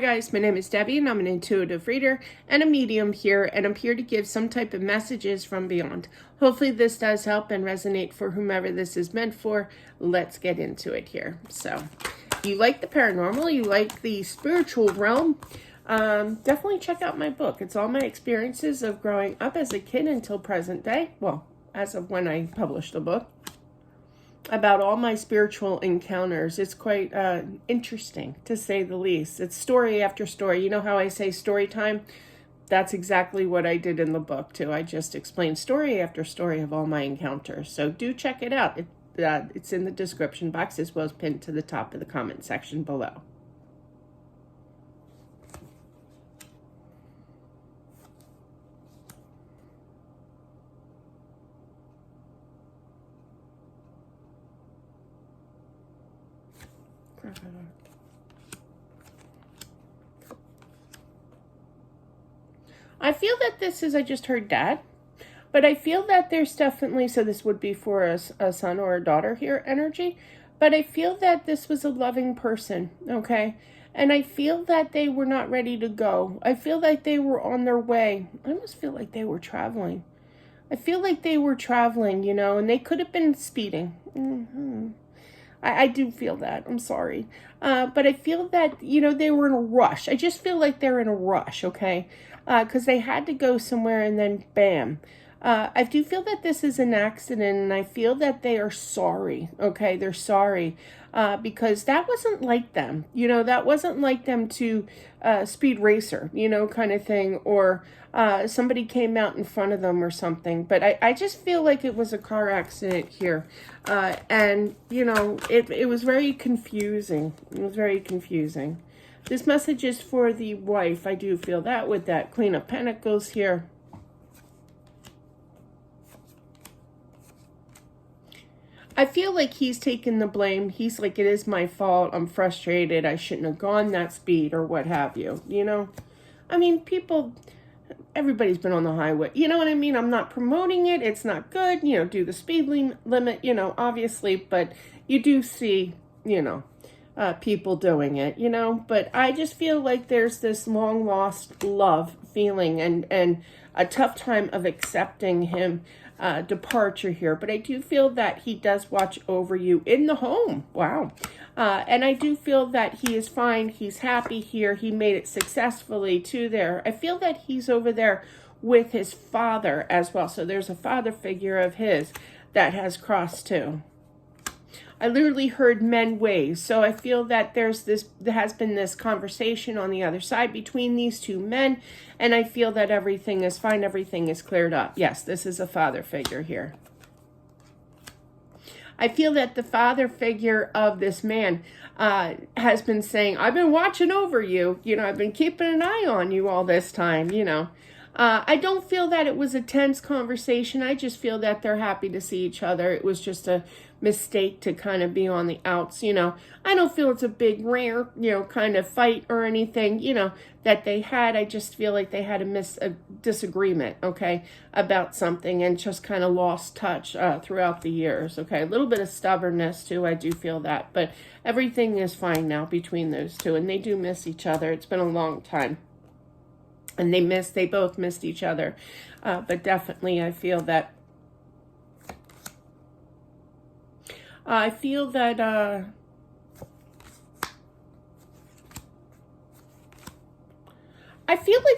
Hi guys, my name is Debbie and I'm an intuitive reader and a medium here, and I'm here to give some type of messages from beyond. Hopefully this does help and resonate for whomever this is meant for. Let's get into it here. So, you like the paranormal, you like the spiritual realm, definitely check out my book. It's all my experiences of growing up as a kid until present day. Well, as of when I published the book. About all my spiritual encounters. It's quite interesting, to say the least. It's story after story. You know how I say story time? That's exactly what I did in the book, too. I just explained story after story of all my encounters. So do check it out. It's in the description box as well as pinned to the top of the comment section below. I feel that this is, I just heard dad, but I feel that there's definitely, so this would be for a son or a daughter here energy, but I feel that this was a loving person, okay? And I feel that they were not ready to go. I feel like they were on their way. I almost feel like they were traveling. I feel like they were traveling, you know, and they could have been speeding. I do feel that. I'm sorry. But I feel that, you know, they were in a rush. I just feel like they're in a rush, okay? Because they had to go somewhere and then bam. I do feel that this is an accident, and I feel that they are sorry, okay? They're sorry because that wasn't like them. You know, that wasn't like them to speed racer, you know, kind of thing, or somebody came out in front of them or something. But I just feel like it was a car accident here. And, you know, it was very confusing. It was very confusing. This message is for the wife. I do feel that with that Queen of Pentacles here. I feel like he's taking the blame. He's like, it is my fault. I'm frustrated. I shouldn't have gone that speed or what have you, you know? I mean, people, everybody's been on the highway. You know what I mean? I'm not promoting it. It's not good. You know, do the speed limit, you know, obviously. But you do see, you know, people doing it, you know. But I just feel like there's this long lost love feeling and a tough time of accepting him departure here. But I do feel that he does watch over you in the home. Wow. And I do feel that he is fine. He's happy here. He made it successfully to there. I feel that he's over there with his father as well. So there's a father figure of his that has crossed too. I literally heard men ways. So I feel that there has been this conversation on the other side between these two men. And I feel that everything is fine. Everything is cleared up. Yes, this is a father figure here. I feel that the father figure of this man has been saying, I've been watching over you. You know, I've been keeping an eye on you all this time, you know. I don't feel that it was a tense conversation. I just feel that they're happy to see each other. It was just a mistake to kind of be on the outs, you know. I don't feel it's a big, rare, you know, kind of fight or anything, you know, that they had. I just feel like they had a disagreement, okay, about something and just kind of lost touch throughout the years, okay. A little bit of stubbornness, too. I do feel that. But everything is fine now between those two, and they do miss each other. It's been a long time. And they both missed each other. But definitely I feel that, I feel like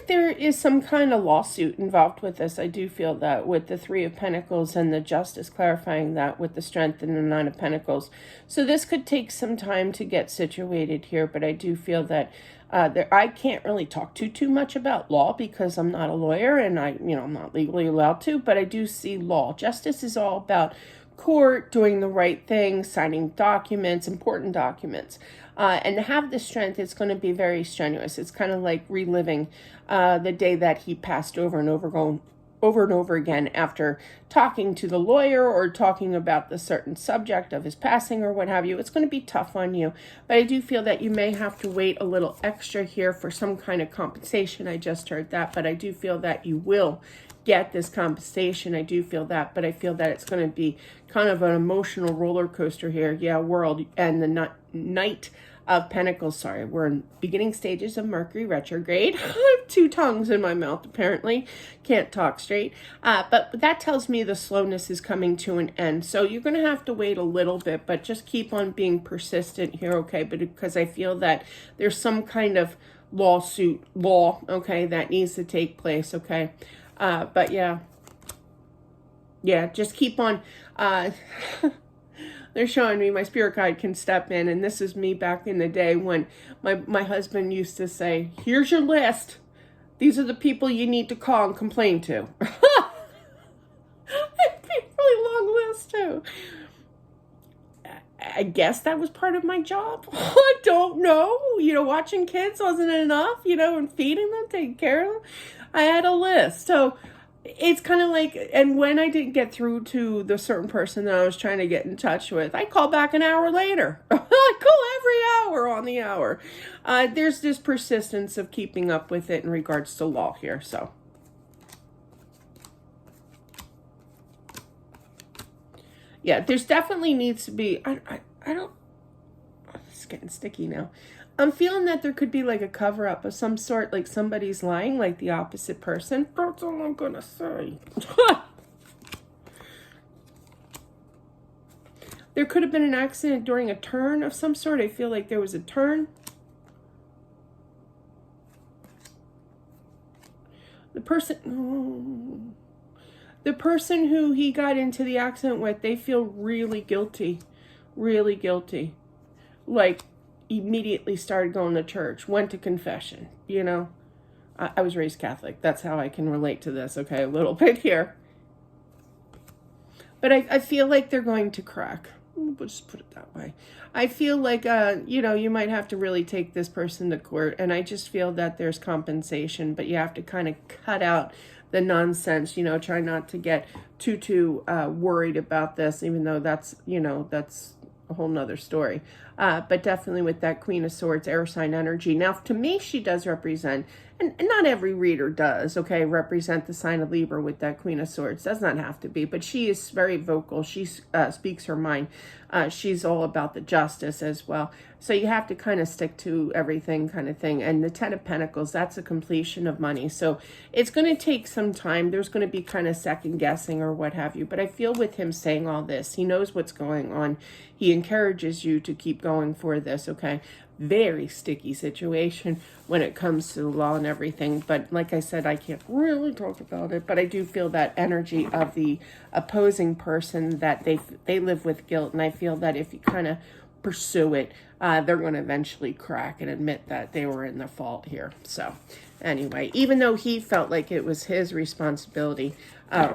there is some kind of lawsuit involved with this. I do feel that with the Three of Pentacles and the Justice clarifying that with the Strength and the Nine of Pentacles. So this could take some time to get situated here, but I do feel that I can't really talk too much about law because I'm not a lawyer and I'm not legally allowed to, but I do see law. Justice is all about court, doing the right thing, signing documents, important documents. And to have the strength, it's going to be very strenuous. It's kind of like reliving the day that he passed over and over again after talking to the lawyer or talking about the certain subject of his passing or what have you. It's going to be tough on you. But I do feel that you may have to wait a little extra here for some kind of compensation. I just heard that, but I do feel that you will get this compensation. I do feel that, but I feel that it's going to be kind of an emotional roller coaster here. Yeah, world and the Knight of Pentacles. Sorry, we're in beginning stages of Mercury retrograde. I have two tongues in my mouth, apparently. Can't talk straight. But that tells me the slowness is coming to an end. So you're going to have to wait a little bit, but just keep on being persistent here, okay? But because I feel that there's some kind of law, okay, that needs to take place, okay? But yeah, just keep on. They're showing me my spirit guide can step in, and this is me back in the day when my husband used to say, here's your list. These are the people you need to call and complain to. It'd be a really long list, too. I guess that was part of my job. I don't know. Watching kids wasn't enough, and feeding them, taking care of them. I had a list. So it's kind of like, and when I didn't get through to the certain person that I was trying to get in touch with, I call back an hour later. I call every hour on the hour. There's this persistence of keeping up with it in regards to law here, so. Yeah, there's definitely needs to be, I don't, it's getting sticky now. I'm feeling that there could be like a cover-up of some sort, like somebody's lying, like the opposite person. That's all I'm gonna say. There could have been an accident during a turn of some sort. I feel like there was a turn. The person who he got into the accident with, they feel really guilty. Really guilty. Like, immediately started going to church, went to confession, I was raised Catholic. That's how I can relate to this, okay, a little bit here. But I feel like they're going to crack. We'll just put it that way. I feel like, you might have to really take this person to court, and I just feel that there's compensation, but you have to kind of cut out the nonsense, try not to get too worried about this, even though that's a whole nother story. But definitely with that Queen of Swords, air sign energy. Now, to me, she does represent, and not every reader does, okay, represent the sign of Libra with that Queen of Swords. Does not have to be, but she is very vocal. She speaks her mind. She's all about the justice as well. So you have to kind of stick to everything kind of thing. And the Ten of Pentacles, that's a completion of money. So it's going to take some time. There's going to be kind of second guessing or what have you. But I feel with him saying all this, he knows what's going on. He encourages you to keep going for this, okay? Very sticky situation when it comes to the law and everything. But like I said, I can't really talk about it. But I do feel that energy of the opposing person, that they live with guilt. And I feel that if you kind of pursue it, they're going to eventually crack and admit that they were in the fault here. So anyway, even though he felt like it was his responsibility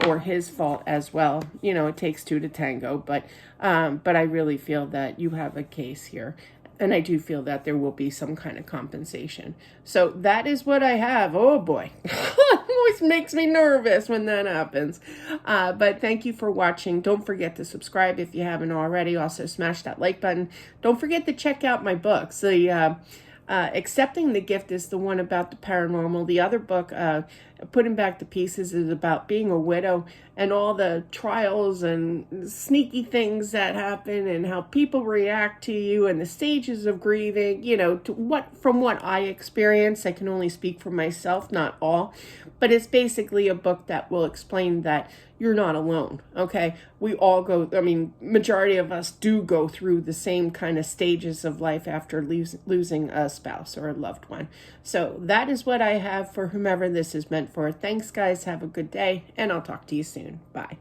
or his fault as well, it takes two to tango. But I really feel that you have a case here. And I do feel that there will be some kind of compensation. So that is what I have. Oh boy. Always makes me nervous when that happens. But thank you for watching. Don't forget to subscribe if you haven't already. Also smash that like button. Don't forget to check out my books. The Accepting the Gift is the one about the paranormal. The other book, Putting Back the Pieces, is about being a widow and all the trials and sneaky things that happen and how people react to you and the stages of grieving, from what I experienced. I can only speak for myself, not all, but it's basically a book that will explain that you're not alone, okay? We all majority of us do go through the same kind of stages of life after losing a spouse or a loved one. So that is what I have for whomever this is meant for. Thanks, guys. Have a good day, and I'll talk to you soon. Bye.